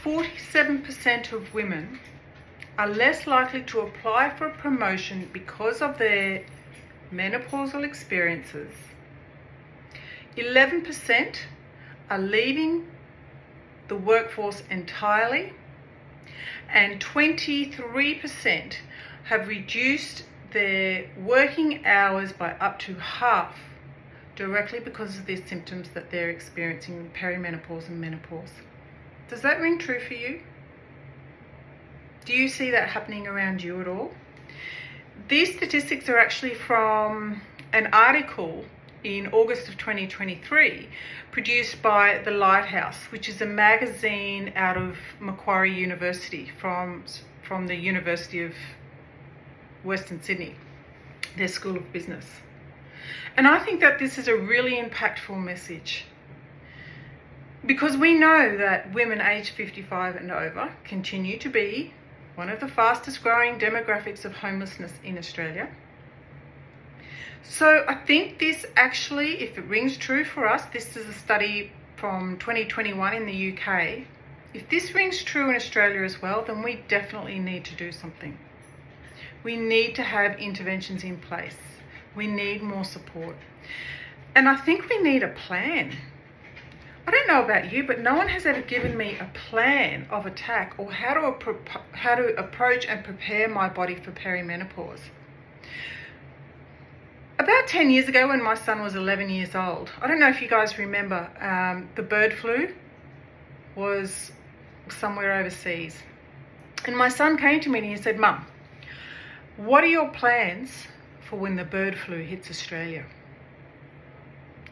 47% of women are less likely to apply for a promotion because of their menopausal experiences. 11% are leaving the workforce entirely, and 23% have reduced their working hours by up to half directly because of the symptoms that they're experiencing in perimenopause and menopause. Does that ring true for you? Do you see that happening around you at all? These statistics are actually from an article in August of 2023 produced by The Lighthouse, which is a magazine out of Macquarie University from the University of Western Sydney, their School of Business. And I think that this is a really impactful message, because we know that women aged 55 and over continue to be one of the fastest growing demographics of homelessness in Australia. So I think this actually, if it rings true for us, this is a study from 2021 in the UK. If this rings true in Australia as well, then we definitely need to do something. We need to have interventions in place. We need more support. And I think we need a plan. I don't know about you, but no one has ever given me a plan of attack or how to approach and prepare my body for perimenopause. About 10 years ago, when my son was 11 years old, I don't know if you guys remember, the bird flu was somewhere overseas. And my son came to me and he said, "Mum, what are your plans for when the bird flu hits Australia?"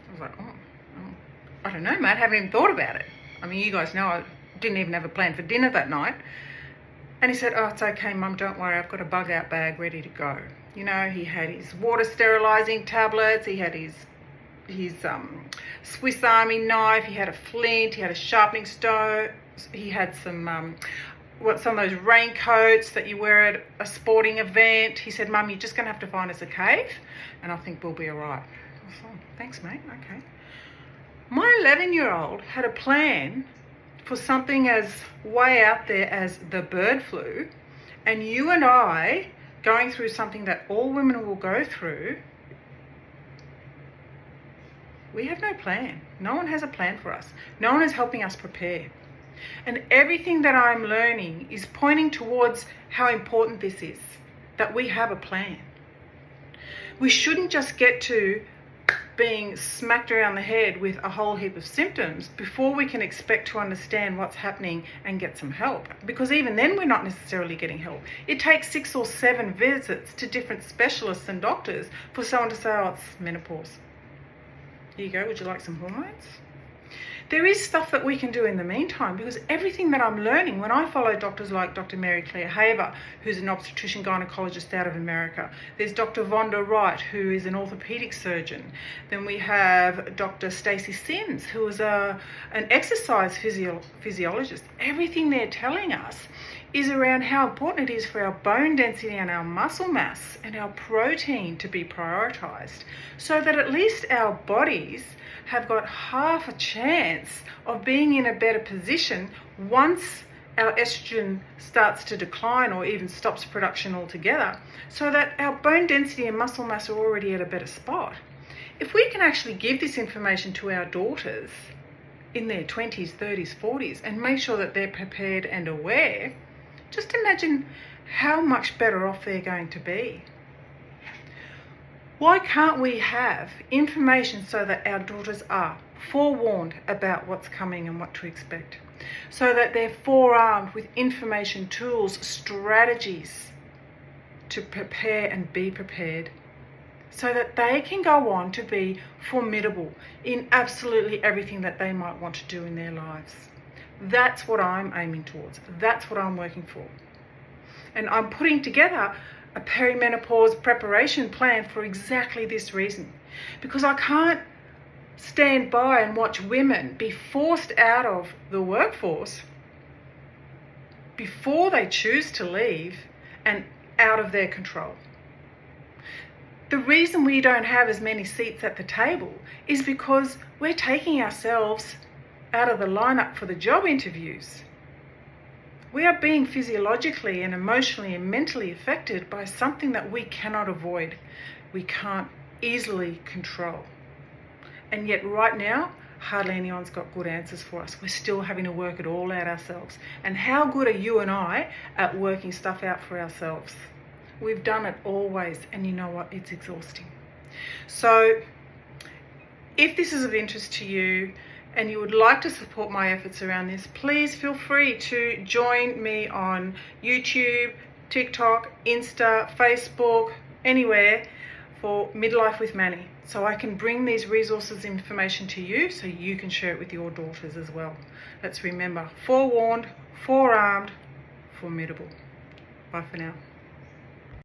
I was like, oh, I don't know, mate, haven't even thought about it. I mean, you guys know I didn't even have a plan for dinner that night. And he said, "Oh, it's okay, Mum, don't worry, I've got a bug out bag ready to go." You know, he had his water sterilising tablets, he had his Swiss Army knife, he had a flint, he had a sharpening stone, he had some of those raincoats that you wear at a sporting event. He said, "Mum, you're just going to have to find us a cave and I think we'll be all right." I was like, "Thanks, mate, okay." My 11-year-old had a plan for something as way out there as the bird flu, and you and I going through something that all women will go through. We have no plan. No one has a plan for us. No one is helping us prepare. And everything that I'm learning is pointing towards how important this is, that we have a plan. We shouldn't just get to being smacked around the head with a whole heap of symptoms before we can expect to understand what's happening and get some help. Because even then we're not necessarily getting help. It takes 6 or 7 visits to different specialists and doctors for someone to say, "Oh, it's menopause. Here you go, would you like some hormones?" There is stuff that we can do in the meantime, because everything that I'm learning when I follow doctors like Dr. Mary Claire Haver, who's an obstetrician gynecologist out of America. There's Dr. Vonda Wright, who is an orthopedic surgeon. Then we have Dr. Stacey Sims, who is an exercise physiologist. Everything they're telling us is around how important it is for our bone density and our muscle mass and our protein to be prioritized, so that at least our bodies have got half a chance of being in a better position once our estrogen starts to decline or even stops production altogether, so that our bone density and muscle mass are already at a better spot. If we can actually give this information to our daughters in their 20s, 30s, 40s and make sure that they're prepared and aware, just imagine how much better off they're going to be. Why can't we have information so that our daughters are forewarned about what's coming and what to expect? So that they're forearmed with information, tools, strategies to prepare and be prepared, so that they can go on to be formidable in absolutely everything that they might want to do in their lives. That's what I'm aiming towards. That's what I'm working for. And I'm putting together a perimenopause preparation plan for exactly this reason. Because I can't stand by and watch women be forced out of the workforce before they choose to leave and out of their control. The reason we don't have as many seats at the table is because we're taking ourselves out of the lineup for the job interviews. We are being physiologically and emotionally and mentally affected by something that we cannot avoid. We can't easily control. And yet right now, hardly anyone's got good answers for us. We're still having to work it all out ourselves. And how good are you and I at working stuff out for ourselves? We've done it always, and you know what? It's exhausting. So if this is of interest to you and you would like to support my efforts around this, please feel free to join me on YouTube, TikTok, Insta, Facebook, anywhere for Midlife with Manny, so I can bring these resources, information to you so you can share it with your daughters as well. Let's remember, forewarned, forearmed, formidable. Bye for now.